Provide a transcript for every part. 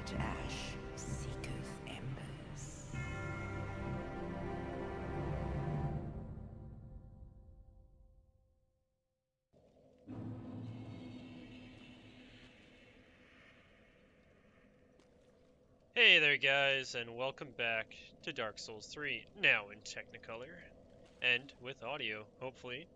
Which ash seeketh embers. Hey there guys, and welcome back to Dark Souls 3, now in Technicolor, and with audio, hopefully,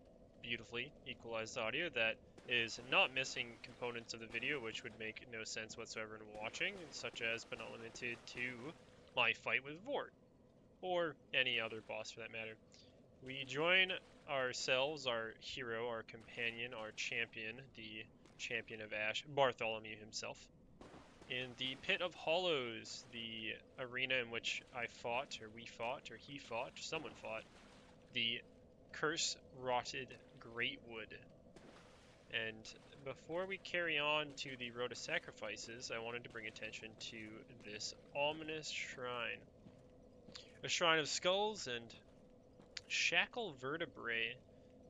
beautifully equalized audio that is not missing components of the video which would make no sense whatsoever in watching, such as but not limited to my fight with Vort, or any other boss for that matter. We join ourselves, our hero, our companion, our champion, the champion of Ash, Bartholomew himself, in the Pit of Hollows, the arena in which I fought, or we fought, or he fought, or someone fought, the curse-rotted Greatwood. And before we carry on to the Road of Sacrifices, I wanted to bring attention to this ominous shrine. A shrine of skulls and shackle vertebrae,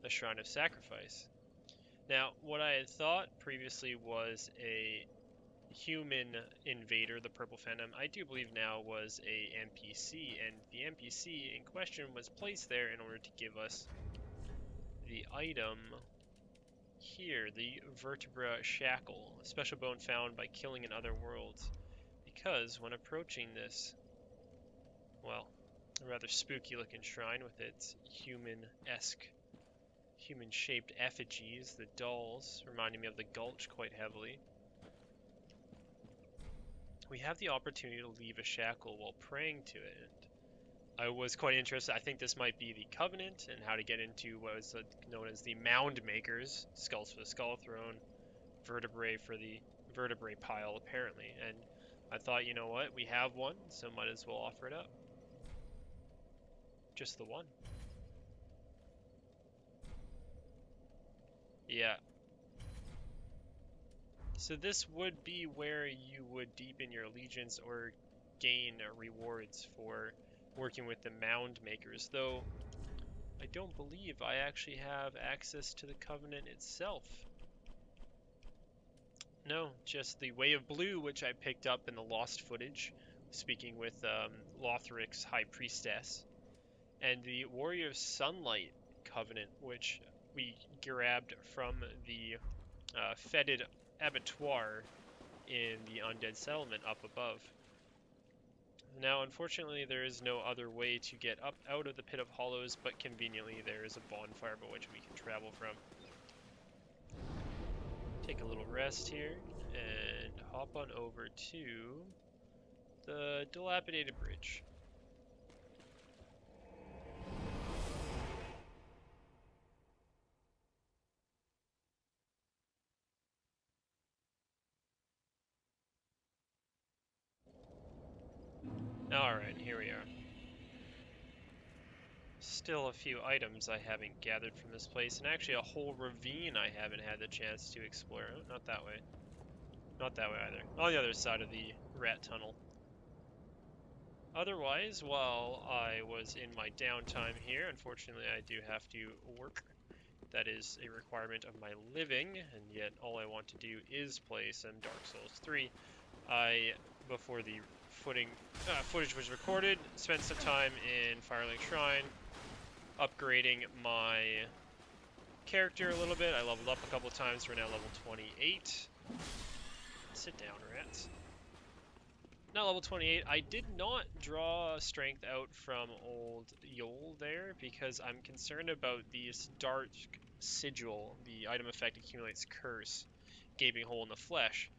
a shrine of sacrifice. Now, what I had thought previously was a human invader, the Purple Phantom, I do believe now was a NPC, and the NPC in question was placed there in order to give us the item here, the Vertebra Shackle, a special bone found by killing in other worlds, because when approaching this, well, a rather spooky looking shrine with its human-esque, human-shaped effigies, the dolls, reminding me of the Gulch quite heavily, we have the opportunity to leave a shackle while praying to it. And I was quite interested. I think this might be the Covenant and how to get into what was known as the Mound Makers, skulls for the Skull Throne, vertebrae for the vertebrae pile, apparently. And I thought, you know what, we have one, so might as well offer it up. Just the one. Yeah. So this would be where you would deepen your allegiance or gain rewards for working with the Mound Makers, though I don't believe I actually have access to the Covenant itself. No, just the Way of Blue, which I picked up in the Lost footage, speaking with Lothric's High Priestess, and the Warrior of Sunlight Covenant, which we grabbed from the fetid abattoir in the Undead settlement up above. Now, unfortunately, there is no other way to get up out of the Pit of Hollows, but conveniently there is a bonfire by which we can travel from. Take a little rest here, and hop on over to the dilapidated bridge. Alright, here we are. Still a few items I haven't gathered from this place, and actually a whole ravine I haven't had the chance to explore. Oh, not that way. Not that way either. On the other side of the rat tunnel. Otherwise, while I was in my downtime here, unfortunately I do have to work. That is a requirement of my living, and yet all I want to do is play some Dark Souls 3. Before the footage was recorded, spent some time in Firelink Shrine, upgrading my character a little bit. I leveled up a couple of times. We're now level 28. Sit down, rats. Now level 28. I did not draw strength out from old Yol there because I'm concerned about this dark sigil. The item effect accumulates curse, gaping hole in the flesh.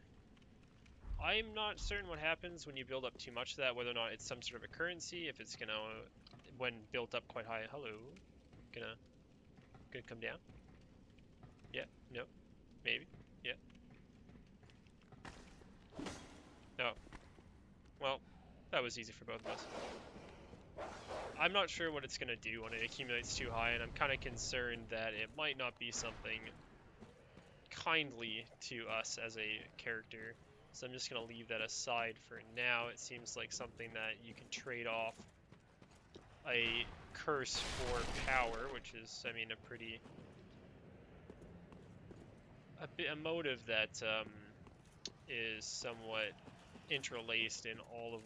I'm not certain what happens when you build up too much of that, whether or not it's some sort of a currency, if it's gonna, when built up quite high, hello, gonna come down? Yeah, no, maybe, yeah. Oh, well, that was easy for both of us. I'm not sure what it's gonna do when it accumulates too high, and I'm kind of concerned that it might not be something kindly to us as a character. So I'm just going to leave that aside for now. It seems like something that you can trade off a curse for power, which is, I mean, a motive that is somewhat interlaced in all of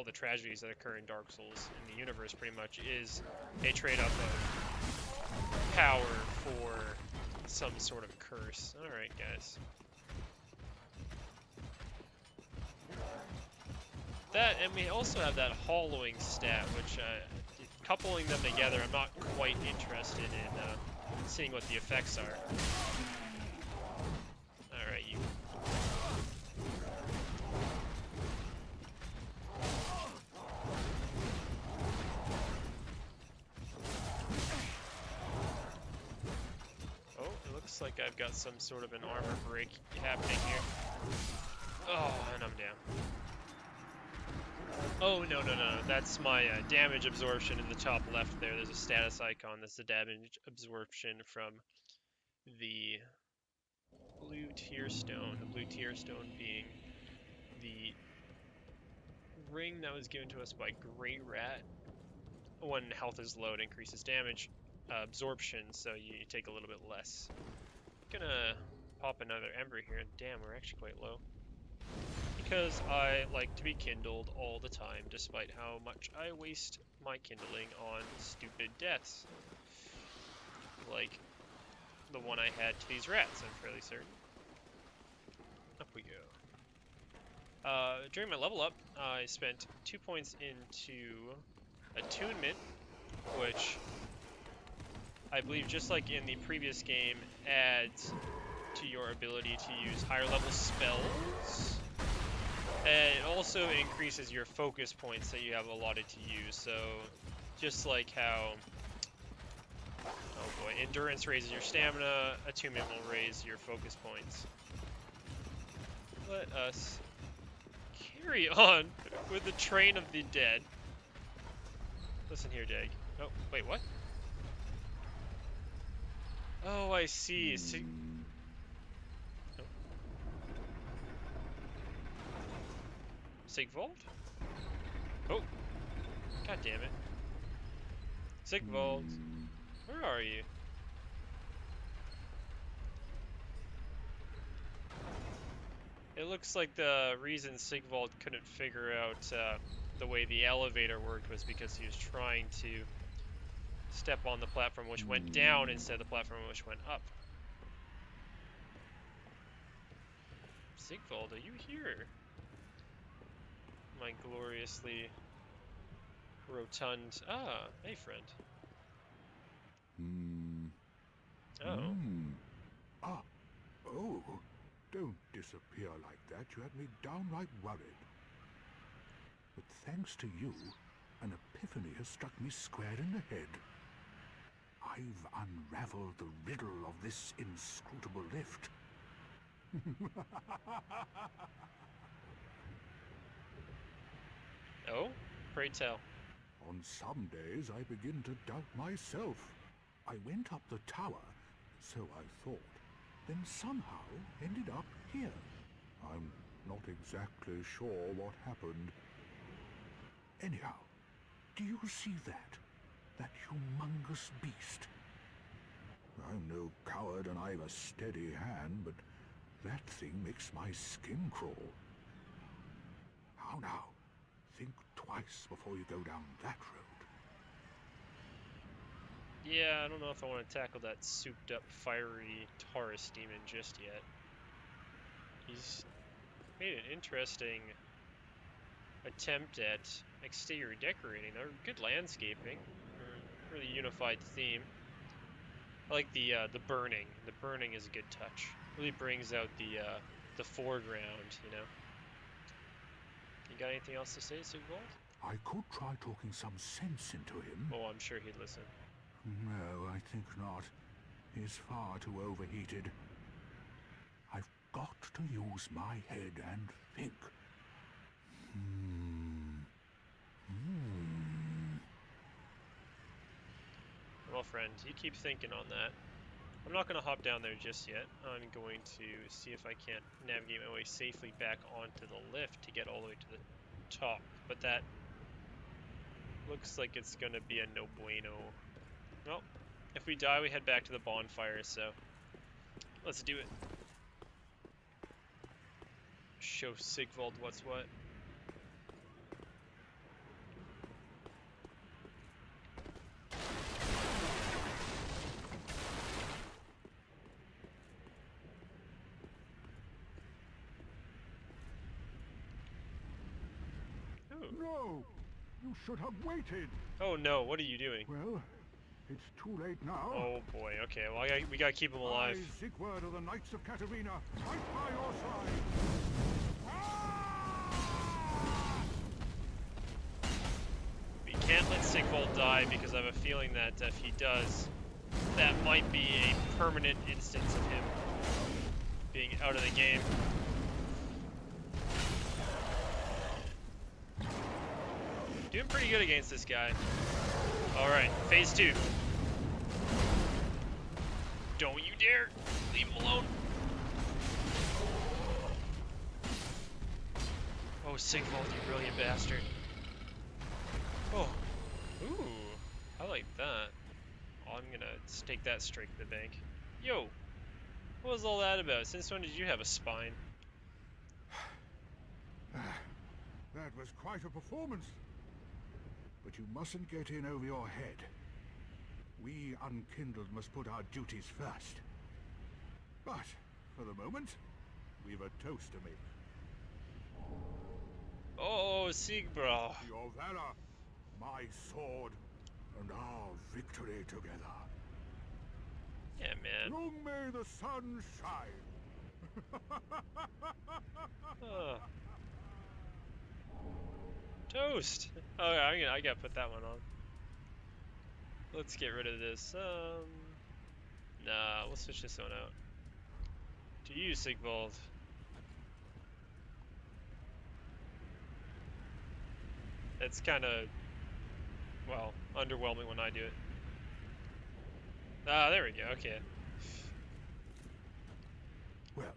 the tragedies that occur in Dark Souls in the universe pretty much is a trade-off of power for some sort of curse. Alright, guys. That, and we also have that hollowing stat, which, coupling them together, I'm not quite interested in seeing what the effects are. Alright, you. Oh, it looks like I've got some sort of an armor break happening here. Oh, and I'm down. Oh, no, that's my damage absorption in the top left there. There's a status icon. That's the damage absorption from the blue tier stone. The blue tier stone being the ring that was given to us by Great Rat. When health is low, it increases damage absorption, so you take a little bit less. Gonna pop another ember here. Damn, we're actually quite low. Because I like to be kindled all the time, despite how much I waste my kindling on stupid deaths. Like the one I had to these rats, I'm fairly certain. Up we go. During my level up, I spent 2 points into attunement, which I believe, just like in the previous game, adds to your ability to use higher level spells. And it also increases your focus points that you have allotted to use, so just like how, oh boy, endurance raises your stamina, attunement will raise your focus points. Let us carry on with the train of the dead. Listen here, Dag. Oh, wait, what? Oh, I see. Siegward? Oh. God damn it. Siegward. Where are you? It looks like the reason Siegward couldn't figure out the way the elevator worked was because he was trying to step on the platform which went down instead of the platform which went up. Siegward, are you here? My gloriously rotund... Ah, hey friend. Oh. Ah, oh, don't disappear like that. You had me downright worried. But thanks to you, an epiphany has struck me square in the head. I've unraveled the riddle of this inscrutable lift. Oh? Pray tell. On some days I begin to doubt myself. I went up the tower, so I thought, then somehow ended up here. I'm not exactly sure what happened. Anyhow, do you see that? That humongous beast? I'm no coward and I've a steady hand, but that thing makes my skin crawl. How now? Think twice before you go down that road. Yeah, I don't know if I want to tackle that souped up fiery Taurus demon just yet. He's made an interesting attempt at exterior decorating. They're good landscaping, really unified theme. I like the burning. The burning is a good touch. Really brings out the foreground, you know. You got anything else to say, Siegward? I could try talking some sense into him. Oh, I'm sure he'd listen. No, I think not. He's far too overheated. I've got to use my head and think. Well, friend, you keep thinking on that. I'm not going to hop down there just yet. I'm going to see if I can't navigate my way safely back onto the lift to get all the way to the top. But that looks like it's going to be a no bueno. Well, if we die, we head back to the bonfire, so let's do it. show Siegward what's what. No! You should have waited! Oh no, what are you doing? Well, it's too late now. Oh boy, okay, well we gotta keep him alive. I, Siegward of the Knights of Katarina, fight by your side! We can't let Siegward die because I have a feeling that if he does, that might be a permanent instance of him being out of the game. Doing pretty good against this guy. Alright, phase 2. Don't you dare! Leave him alone! Oh, Siegward, you brilliant bastard. Oh. Ooh. I like that. Oh, I'm gonna stake that straight to the bank. Yo! What was all that about? Since when did you have a spine? That was quite a performance. But you mustn't get in over your head. We unkindled must put our duties first. But, for the moment, we've a toast to make. Oh, Siegward. Your valor, my sword, and our victory together. Yeah, man. Long may the sun shine. Oh. Toast! Oh, I gotta put that one on. Let's get rid of this. Nah, we'll switch this one out. To you, Siegward. It's kind of, well, underwhelming when I do it. Ah, there we go, okay. Well,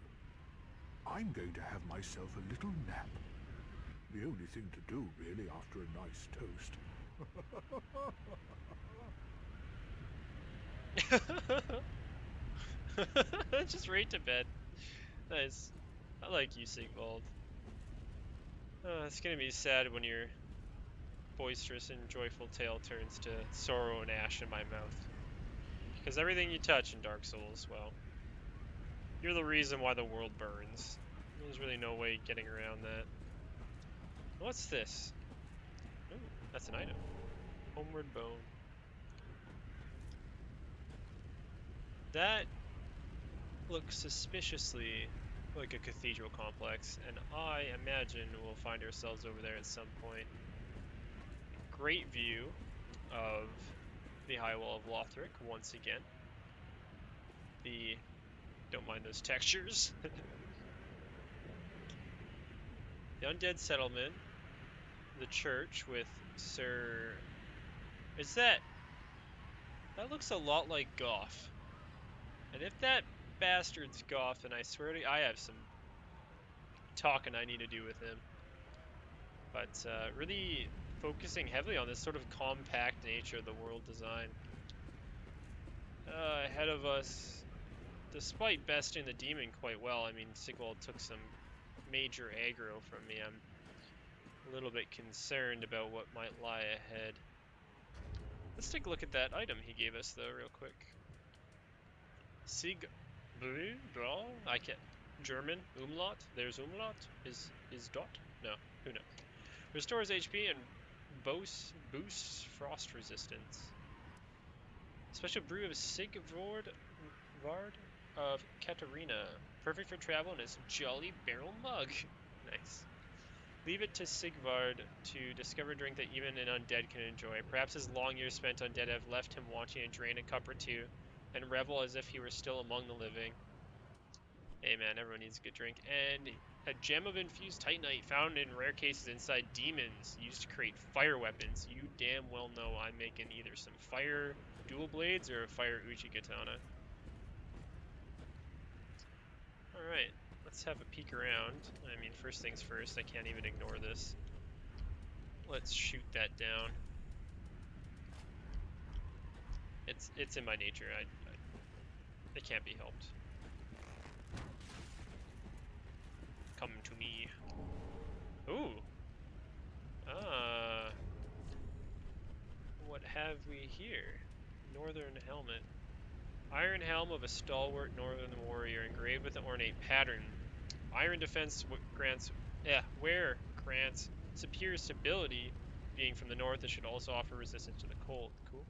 I'm going to have myself a little nap. The only thing to do, really, after a nice toast. Just right to bed. Nice. I like you, Siegward. It's gonna be sad when your boisterous and joyful tale turns to sorrow and ash in my mouth. Because everything you touch in Dark Souls, well, you're the reason why the world burns. There's really no way getting around that. What's this? Ooh, that's an item. Homeward Bone. That looks suspiciously like a cathedral complex, and I imagine we'll find ourselves over there at some point. Great view of the High Wall of Lothric once again. Don't mind those textures. The Undead Settlement. The church with Sir... That looks a lot like Goff. And if that bastard's Goff, then I swear to you, I have some talking I need to do with him. But really focusing heavily on this sort of compact nature of the world design. Ahead of us, despite besting the demon quite well, I mean, Siegward took some major aggro from me. I'm a little bit concerned about what might lie ahead. Let's take a look at that item he gave us, though, real quick. I can't. German, umlaut. There's umlaut. Is dot? No, who knows. Restores HP and boosts frost resistance. Special brew of Siegward of Katarina. Perfect for travel in his jolly barrel mug. Nice. Leave it to Siegward to discover a drink that even an undead can enjoy. Perhaps his long years spent undead have left him wanting to drain a cup or two and revel as if he were still among the living. Hey man, everyone needs a good drink. And a gem of infused titanite found in rare cases inside demons used to create fire weapons. You damn well know I'm making either some fire dual blades or a fire uchi katana. Alright. Let's have a peek around. I mean, first things first, I can't even ignore this. Let's shoot that down. It's in my nature. It can't be helped. Come to me. Ooh. Ah. What have we here? Northern helmet. Iron helm of a stalwart northern warrior engraved with an ornate pattern. Iron defense wear grants superior stability. Being from the north, it should also offer resistance to the cold. Cool.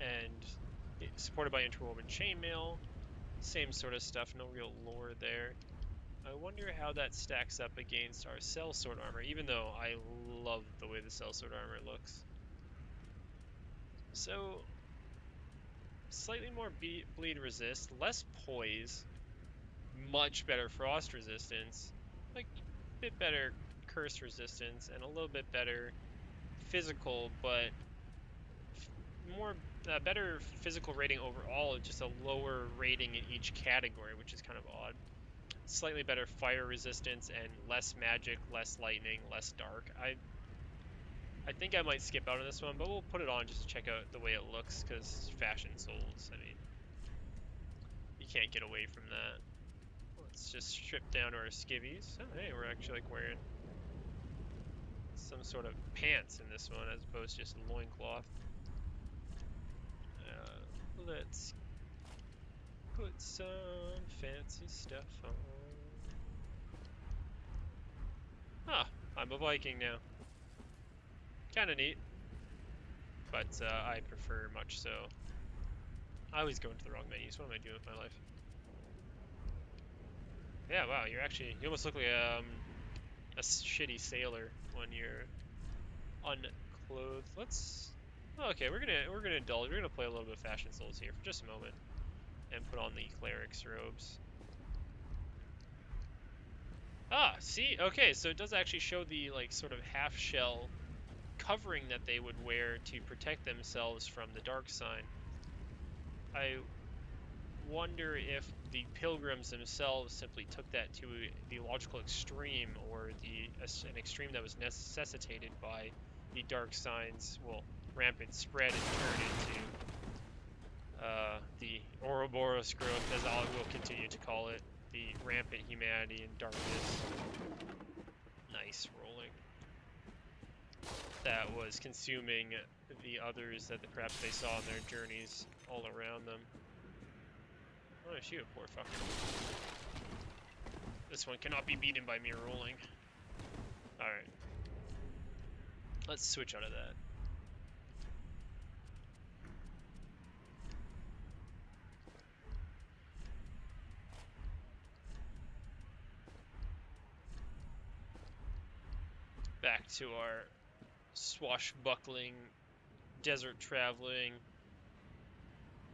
And it's supported by interwoven chainmail. Same sort of stuff, no real lore there. I wonder how that stacks up against our sellsword armor, even though I love the way the sellsword armor looks. So, slightly more bleed resist, less poise, much better frost resistance, like a bit better curse resistance, and a little bit better physical, but better physical rating overall, just a lower rating in each category, which is kind of odd. Slightly better fire resistance and less magic, less lightning, less dark. I think I might skip out on this one, but we'll put it on just to check out the way it looks, because Fashion Souls, I mean, you can't get away from that. Let's just strip down to our skivvies. Oh, hey, we're actually like wearing some sort of pants in this one as opposed to just a loincloth. Let's put some fancy stuff on. Ah, I'm a Viking now. Kinda neat. But I prefer much so. I always go into the wrong menus. What am I doing with my life? Yeah, wow, you almost look like a shitty sailor when you're unclothed. Okay, we're gonna indulge. We're gonna play a little bit of Fashion Souls here for just a moment, and put on the cleric's robes. Ah, see, okay, so it does actually show the like sort of half shell covering that they would wear to protect themselves from the dark sign. I wonder if the pilgrims themselves simply took that to the logical extreme, or an extreme that was necessitated by the dark signs, rampant spread and turn into the Ouroboros growth, as I will continue to call it, the rampant humanity and darkness. Nice rolling. That was consuming the others that perhaps they saw on their journeys all around them. Oh, shoot, poor fucker. This one cannot be beaten by mere rolling. Alright. Let's switch out of that. Back to our swashbuckling, desert traveling,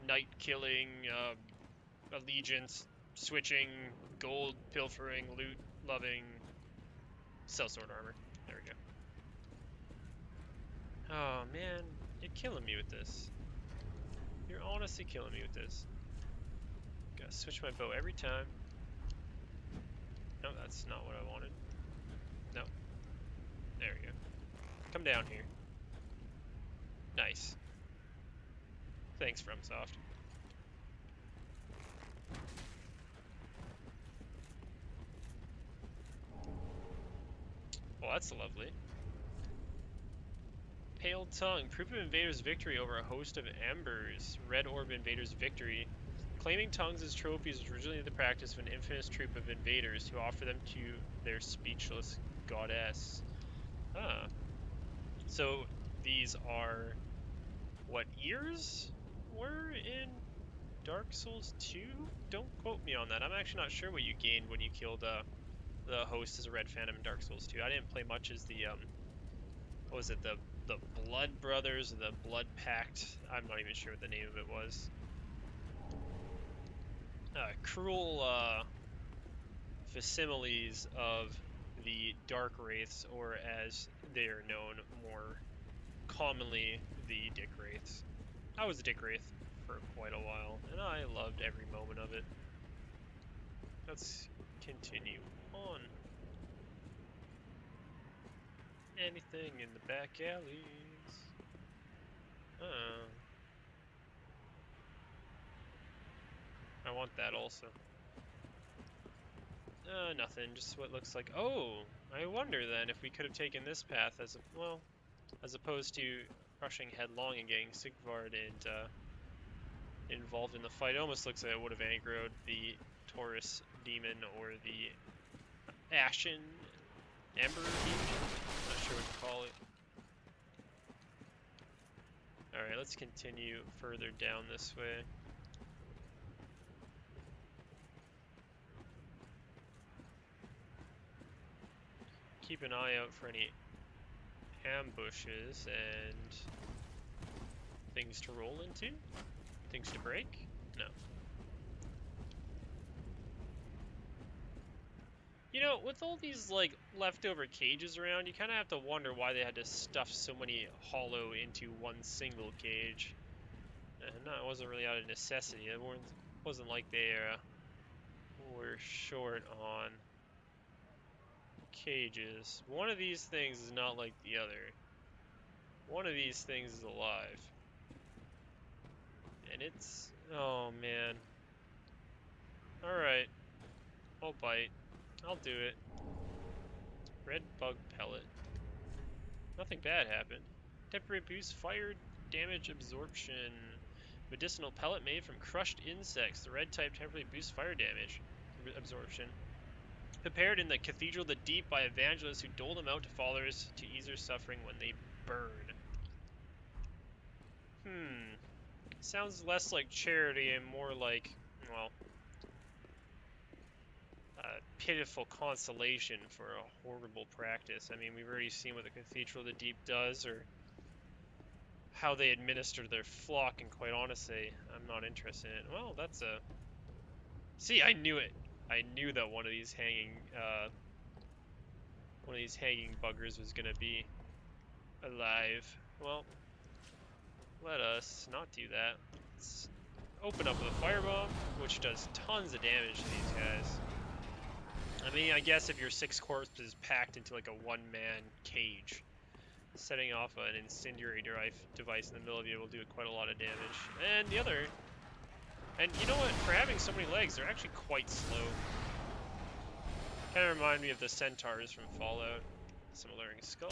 night killing, allegiance switching, gold pilfering, loot loving, sellsword armor. There we go. Oh man, you're killing me with this. You're honestly killing me with this. Gotta switch my bow every time. No, that's not what I wanted. No. There we go. Come down here. Nice. Thanks, FromSoft. Well, that's lovely. Pale Tongue. Proof of Invaders' victory over a host of embers. Red Orb Invaders' victory. Claiming tongues as trophies was originally the practice of an infamous troop of invaders who offer them to their speechless goddess. Ah. So these are what ears were in Dark Souls 2? Don't quote me on that. I'm actually not sure what you gained when you killed the host as a Red Phantom in Dark Souls 2. I didn't play much as the what was it, the Blood Brothers or the Blood Pact? I'm not even sure what the name of it was. Cruel facsimiles of the Dark Wraiths, or as they are known more commonly, the Dick Wraiths. I was a Dick Wraith for quite a while, and I loved every moment of it. Let's continue on. Anything in the back alleys? I want that also. Nothing. Just what looks like... Oh! I wonder then if we could have taken this path as a... Well, as opposed to rushing headlong and getting Siegward and, involved in the fight. It almost looks like it would have aggroed the Taurus demon or the Ashen Ember demon? Not sure what to call it. Alright, let's continue further down this way. Keep an eye out for any ambushes and things to roll into? Things to break? No. You know, with all these, like, leftover cages around, you kind of have to wonder why they had to stuff so many hollow into one single cage. And no, it wasn't really out of necessity. It wasn't like they were short on cages. One of these things is not like the other. One of these things is alive. And it's... Oh, man. Alright. I'll bite. I'll do it. Red bug pellet. Nothing bad happened. Temporary boost fire damage absorption. Medicinal pellet made from crushed insects. The red type temporarily boosts fire damage absorption. Prepared in the Cathedral of the Deep by evangelists who dole them out to followers to ease their suffering when they burn. Sounds less like charity and more like, well, pitiful consolation for a horrible practice. I mean, we've already seen what the Cathedral of the Deep does, or how they administer their flock, and quite honestly, I'm not interested in it. Well, that's a... See, I knew it! I knew that one of these hanging buggers was gonna be alive. Well, let us not do that. Let's open up with a firebomb, which does tons of damage to these guys. I mean, I guess if your 6 corpses packed into like a one-man cage, setting off an incendiary device in the middle of you will do quite a lot of damage. And the other... And you know what? For having so many legs, they're actually quite slow. Kind of remind me of the centaurs from Fallout. Similar skull.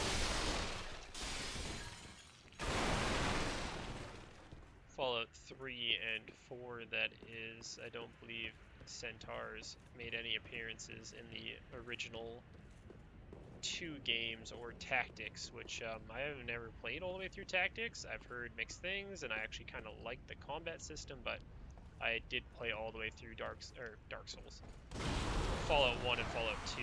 Fallout 3 and 4, that is, I don't believe centaurs made any appearances in the original 2 games, or Tactics, which I have never played all the way through Tactics. I've heard mixed things, and I actually kind of like the combat system, but I did play all the way through Dark Souls. Fallout 1 and Fallout 2,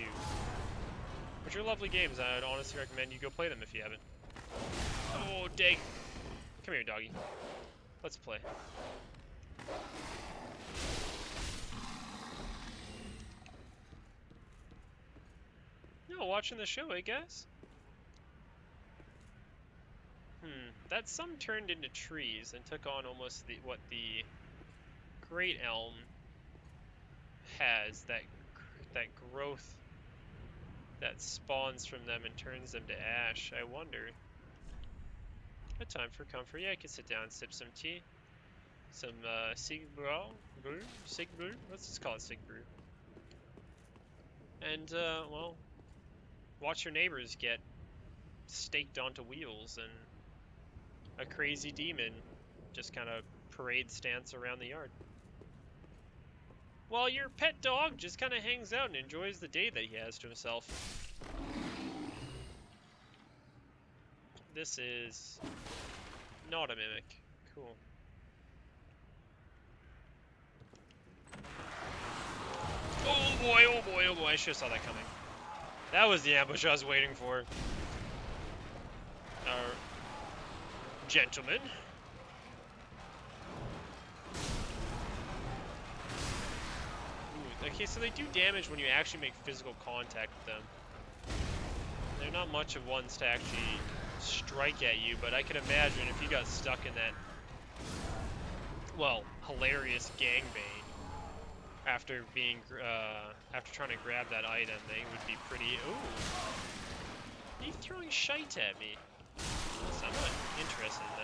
which are lovely games. I'd honestly recommend you go play them if you haven't. Oh, dang. Come here, doggy. Let's play. No, watching the show, eh, guys? That some turned into trees and took on almost what the Great Elm has, that growth that spawns from them and turns them to ash. I wonder. A time for comfort. Yeah, I can sit down and sip some tea. Some Siegward? Let's just call it Siegward. And, well, watch your neighbors get staked onto wheels and a crazy demon just kind of parade stance around the yard. While your pet dog just kind of hangs out and enjoys the day that he has to himself. This is not a mimic. Cool. Oh boy, oh boy, oh boy, I should have saw that coming. That was the ambush I was waiting for. Gentlemen. Okay, so they do damage when you actually make physical contact with them. They're not much of ones to actually strike at you, but I can imagine if you got stuck in that, well, hilarious gangbang after being, after trying to grab that item, they would be pretty, ooh. He's throwing shite at me. So I'm not interested in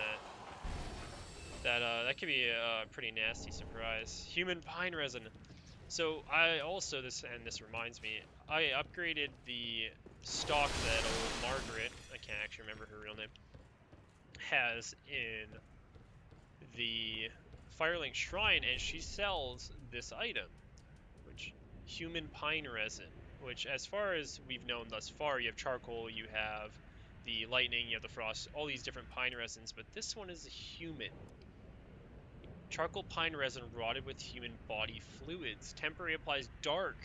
that. That could be a pretty nasty surprise. Human pine resin. So I also, this reminds me, I upgraded the stock that old Margaret, I can't actually remember her real name, has in the Firelink Shrine, and she sells this item, which human pine resin, which as far as we've known thus far, you have charcoal, you have the lightning, you have the frost, all these different pine resins, but this one is human. Charcoal pine resin rotted with human body fluids. Temporary applies dark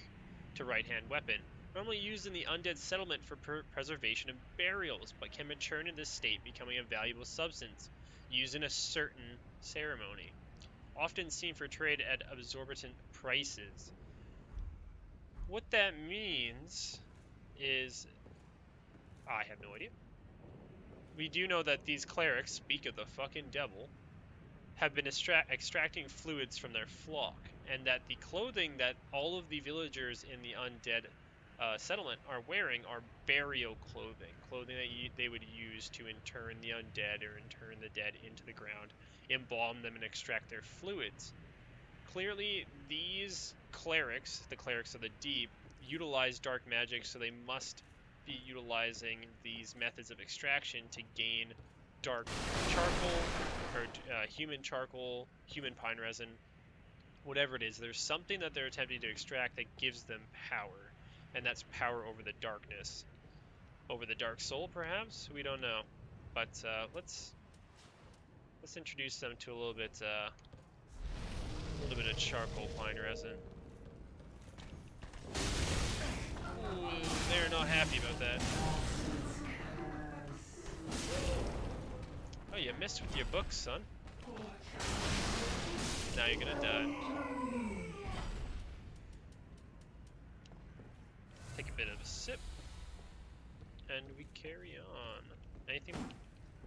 to right-hand weapon. Normally used in the undead settlement for preservation of burials, but can mature in this state, becoming a valuable substance used in a certain ceremony. Often seen for trade at exorbitant prices. What that means is, I have no idea. We do know that these clerics, speak of the fucking devil, have been extracting fluids from their flock, and that the clothing that all of the villagers in the undead settlement are wearing are burial clothing that they would use to intern the undead or intern the dead into the ground, embalm them, and extract their fluids. Clearly, these clerics, the clerics of the deep, utilize dark magic, so they must be utilizing these methods of extraction to gain dark charcoal, or human charcoal, human pine resin, whatever it is. There's something that they're attempting to extract that gives them power, and that's power over the darkness. Over the dark soul, perhaps? We don't know. But let's introduce them to a little bit of charcoal pine resin. Ooh, they're not happy about that. Oh, you missed with your books, son. Now you're gonna die. Take a bit of a sip. And we carry on. Anything?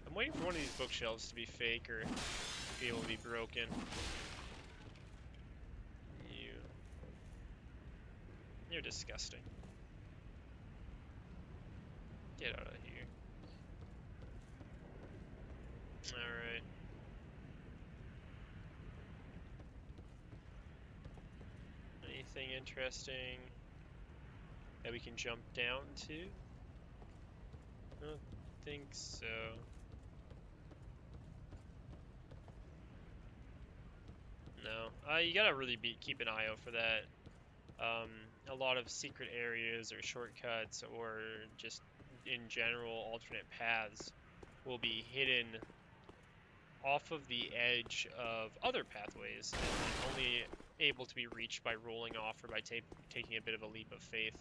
I'm waiting for one of these bookshelves to be fake or be able to be broken. You're disgusting. Get out of here. Alright. Anything interesting that we can jump down to? I don't think so. No. You gotta really keep an eye out for that. A lot of secret areas or shortcuts or just in general alternate paths will be hidden off of the edge of other pathways and only able to be reached by rolling off or by taking a bit of a leap of faith.